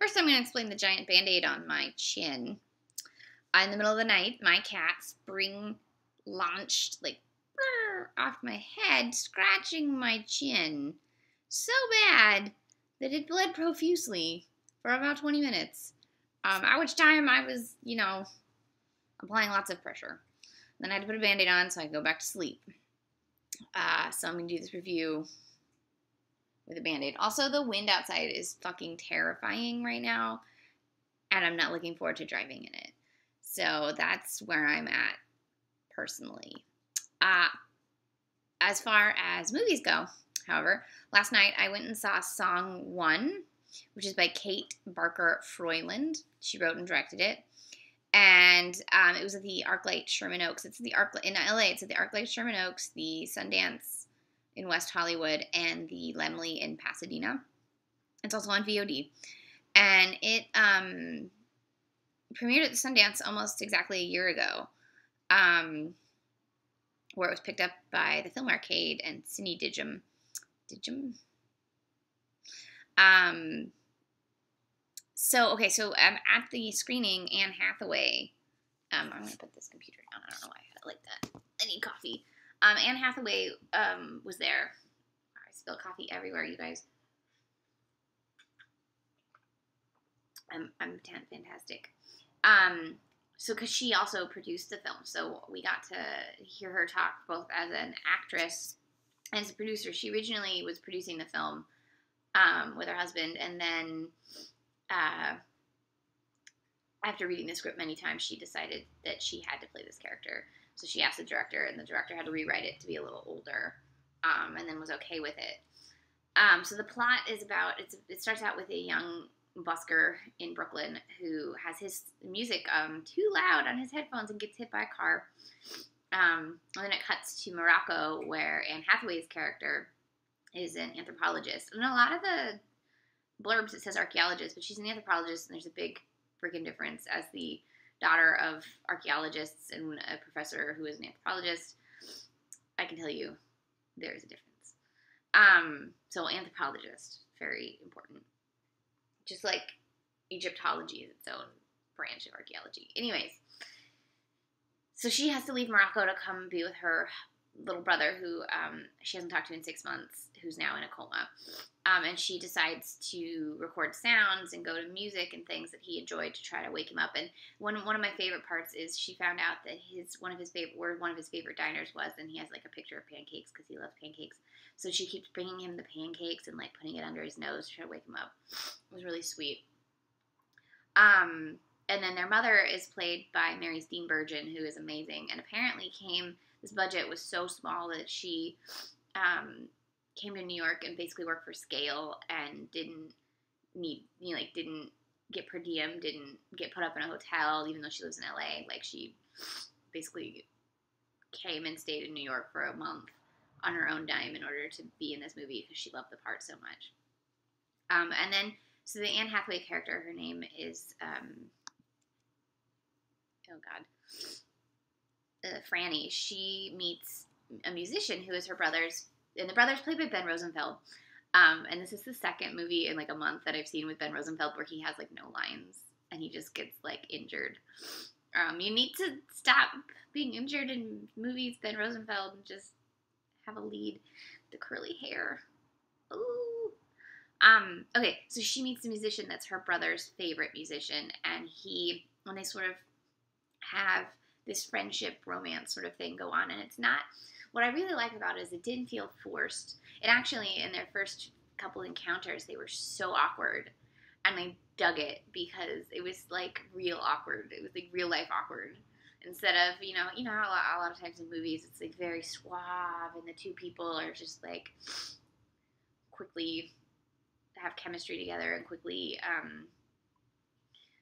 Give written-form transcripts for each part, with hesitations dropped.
First, I'm going to explain the giant Band-Aid on my chin. In the middle of the night, my cat spring launched like off my head, scratching my chin so bad that it bled profusely for about 20 minutes. At which time I was, applying lots of pressure. Then I had to put a Band-Aid on so I could go back to sleep. So I'm going to do this review with a Band-Aid. Also, the wind outside is fucking terrifying right now, and I'm not looking forward to driving in it. So that's where I'm at, personally. As far as movies go, however, last night I went and saw Song 1, which is by Kate Barker-Froyland. She wrote and directed it. And it was at the ArcLight Sherman Oaks. It's the ArcLight in LA. It's at the ArcLight Sherman Oaks, the Sundance in West Hollywood, and the Laemmle in Pasadena. It's also on VOD. And it premiered at the Sundance almost exactly a year ago, where it was picked up by the Film Arcade and Cine Digim. So at the screening, Anne Hathaway, I'm going to put this computer down. I don't know why I had it like that. I need coffee. Anne Hathaway was there. I spill coffee everywhere, you guys. I'm fantastic. Because she also produced the film, so we got to hear her talk both as an actress and as a producer. She originally was producing the film with her husband, and then after reading the script many times, she decided that she had to play this character. So she asked the director, and the director had to rewrite it to be a little older, and then was okay with it. So the plot is about, it starts out with a young busker in Brooklyn who has his music too loud on his headphones and gets hit by a car. And then it cuts to Morocco, where Anne Hathaway's character is an anthropologist. And a lot of the blurbs, it says archaeologist, but she's an anthropologist, and there's a big freaking difference. As the daughter of archaeologists and a professor who is an anthropologist, I can tell you there's a difference. So anthropologist, very important. Just like Egyptology is its own branch of archaeology. Anyways, so she has to leave Morocco to come be with her little brother, who she hasn't talked to in 6 months, who's now in a coma. And she decides to record sounds and go to music and things that he enjoyed to try to wake him up. And one of my favorite parts is she found out that one of his favorite diners was, and he has like a picture of pancakes because he loves pancakes. So she keeps bringing him the pancakes and like putting it under his nose to try to wake him up. It was really sweet. And then their mother is played by Mary Steenburgen, who is amazing. And apparently this budget was so small that she came to New York and basically worked for scale and didn't get per diem, didn't get put up in a hotel, even though she lives in LA. Like, she basically came and stayed in New York for a month on her own dime in order to be in this movie because she loved the part so much. And then, so the Anne Hathaway character, her name is, Franny. She meets a musician who is her brother's, and the brother's played by Ben Rosenfeld. And this is the second movie in like a month that I've seen with Ben Rosenfeld where he has like no lines and he just gets like injured. You need to stop being injured in movies, Ben Rosenfeld, and just have a lead. The curly hair. Ooh. Okay, so she meets a musician that's her brother's favorite musician, and when they sort of have this friendship, romance sort of thing go on, and it's not, what I really like about it is it didn't feel forced. It actually, in their first couple encounters, they were so awkward, and I dug it because it was like real awkward. It was like real life awkward. Instead of, how a lot of times in movies it's like very suave and the two people are just like quickly have chemistry together and quickly,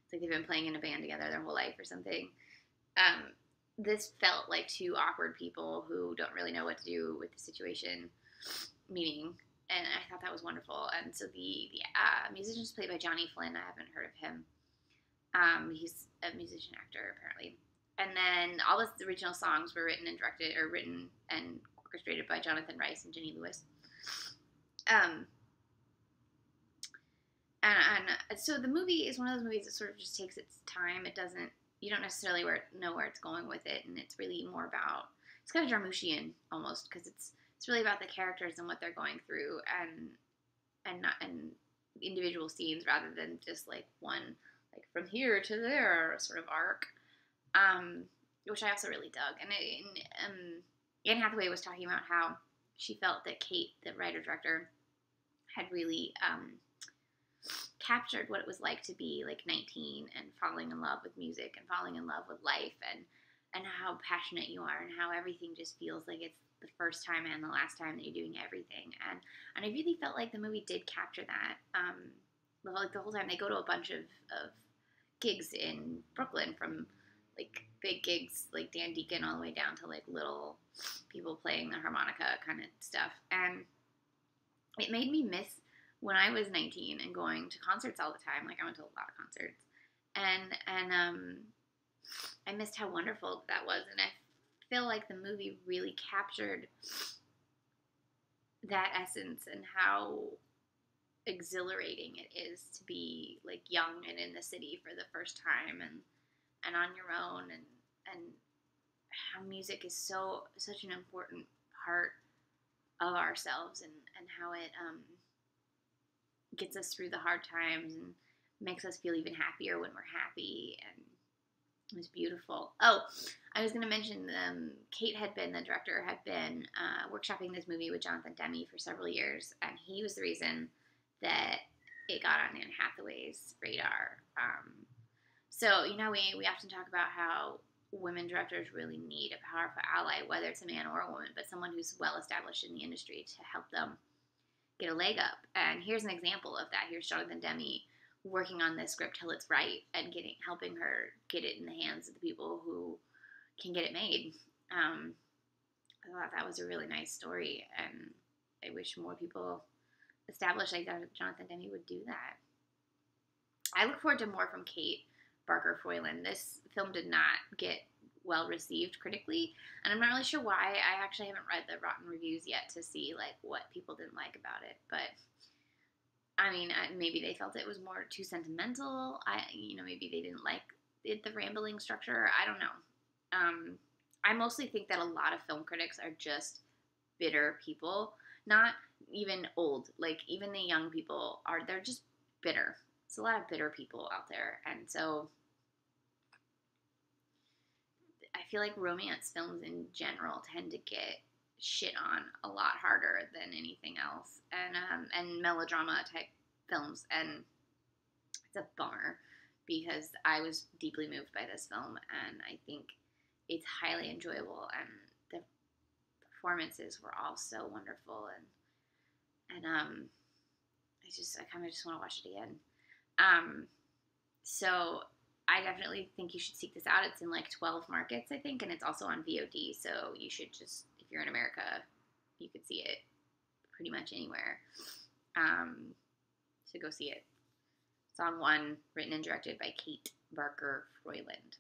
it's like they've been playing in a band together their whole life or something. This felt like two awkward people who don't really know what to do with the situation meeting, and I thought that was wonderful. And so the musician is played by Johnny Flynn. I haven't heard of him. He's a musician actor apparently. And then all the original songs were written and orchestrated by Jonathan Rice and Jenny Lewis. And so the movie is one of those movies that sort of just takes its time. It doesn't, you don't necessarily know where it's going with it, and it's really more about, it's kind of Jarmuschan almost, because it's really about the characters and what they're going through, and individual scenes rather than just like one, like from here to there sort of arc, which I also really dug. And Anne Hathaway was talking about how she felt that Kate, the writer-director, had really captured what it was like to be like 19 and falling in love with music and falling in love with life, and how passionate you are and how everything just feels like it's the first time and the last time that you're doing everything. And I really felt like the movie did capture that. Like the whole time they go to a bunch of gigs in Brooklyn, from like big gigs like Dan Deacon all the way down to like little people playing the harmonica kind of stuff. And it made me miss when I was 19 and going to concerts all the time. Like I went to a lot of concerts, and I missed how wonderful that was. And I feel like the movie really captured that essence and how exhilarating it is to be like young and in the city for the first time, and on your own, and how music is such an important part of ourselves, and how it gets us through the hard times and makes us feel even happier when we're happy. And it was beautiful. Oh, I was going to mention Kate had been, the director, had been workshopping this movie with Jonathan Demme for several years, and he was the reason that it got on Anne Hathaway's radar. So, you know, we often talk about how women directors really need a powerful ally, whether it's a man or a woman, but someone who's well established in the industry to help them get a leg up. And here's an example of that. Here's Jonathan Demme working on this script till it's right and helping her get it in the hands of the people who can get it made. I thought that was a really nice story, and I wish more people established like Jonathan Demme would do that. I look forward to more from Kate Barker-Froyland. This film did not get well received critically, and I'm not really sure why. I actually haven't read the Rotten reviews yet to see like what people didn't like about it, but I mean, maybe they felt it was more too sentimental. Maybe they didn't like the rambling structure. I don't know. I mostly think that a lot of film critics are just bitter people, not even old. Like even the young people they're just bitter. It's a lot of bitter people out there, and so I feel like romance films in general tend to get shit on a lot harder than anything else, and melodrama type films, and it's a bummer because I was deeply moved by this film, and I think it's highly enjoyable, and the performances were all so wonderful, and I kind of just want to watch it again. So I definitely think you should seek this out. It's in like 12 markets, I think, and it's also on VOD, so you should just, if you're in America, you could see it pretty much anywhere. So go see it. Song 1, written and directed by Kate Barker-Froyland.